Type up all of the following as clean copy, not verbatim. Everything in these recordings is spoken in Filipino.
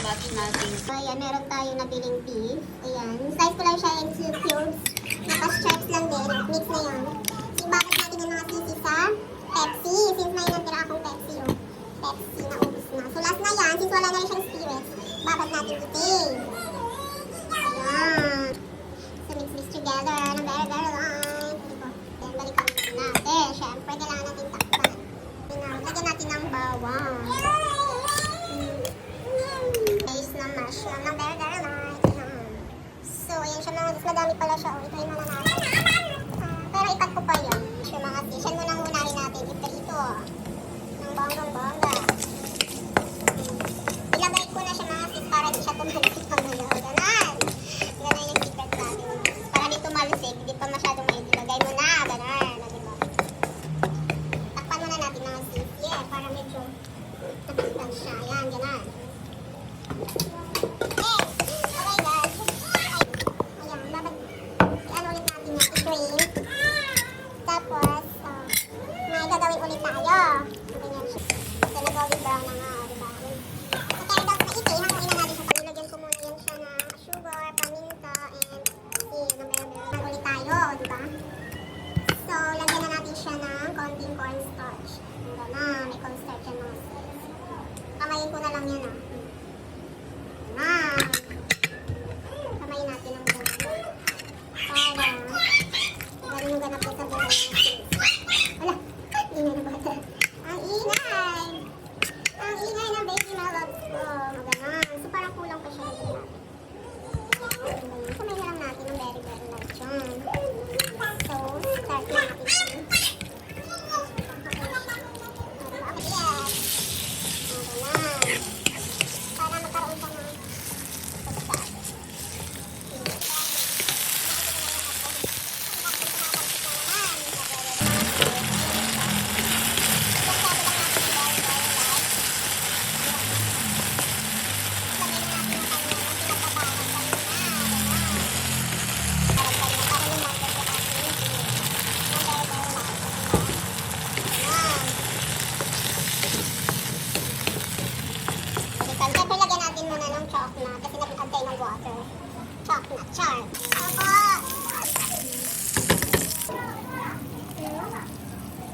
match natin. So, ayan, meron tayo nabiling beef. Ayan. Slice ko lang siya into cubes. Naka-stripes lang din. Mix na yun. Ibabad natin yung mga sisi sa Pepsi. Since may natira akong Pepsi, oh. Pepsi, naubos na. So, last na yan. Since wala na rin siyang spirits, babad natin itin. Ayan. So, mix this together ng very, very light. Then, balikan natin. Siyempre, kailangan natin takpan. Lagyan natin ng bawang. Base na mash lang ng very, very light. So, ayan siya mga sis. Madami pala siya. O, ituloy mo na natin. Pero ikat ko pa yun. So, mga sis. Yan muna unahin natin. Iprito. Ng bonggang-bongga. Ilagay ko na siya mga sis para di siya tumalsik pag ngayon. Ganon. Ganon yung secret natin. Para di tumalsik. Di pa masyadong may ilagay mo na. Ganon. Diba? Takpan muna natin mga sis. Yeah, para medyo natakpan siya. Ayan, ganon. Tapos, may gagawin ulit tayo. Ganyan siya. So, nag-golden brown na nga, diba? So, kaya daw sa ito, ihanguin na natin siya. Nilagyan ko muna yan siya na sugar, paminta, and na ulit tayo, diba? So, lagyan na natin siya ng konting cornstarch. Diba na, may cornstarch yan mga sis. Kamayin ko na lang yan, kamayin natin ng gusto. Para yung ganap ko sa buhay. Wala, ingay na bata. Ang ingay! Ang ingay na baby malabs ko. Maganon. So parang kulang pa siya ng ganap. Kumain na lang natin ng very, very light yun. So, start na natin siya. Para magkaroon pa ng siyempre lagyan natin muna ng chocolate kasi nag-antay ng water. Chocolate, char.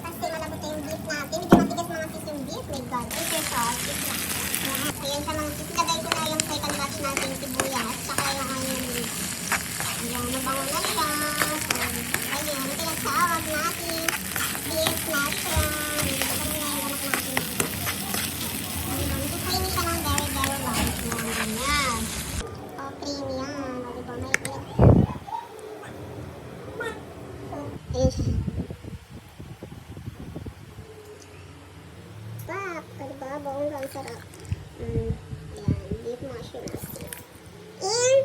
Kasi malabot na yung beef natin. Medyo matigas mga sis yung beef. My God, it's your sauce. Ayan siya mga sis. Ilagay ko na yung second batch natin sibuyas. Saka yung onion. Ayan, mabango na siya. So, ayan, pinagtawag natin. Beef na siya. Dito pa rin na yung ganap natin. Creamy siya ng very, very light. Ganyan. Oh, creamy yan. O, diba? May bit. Fish. Sarap. O, diba? Bonggang sarap. Yan. Beef mushrooms. And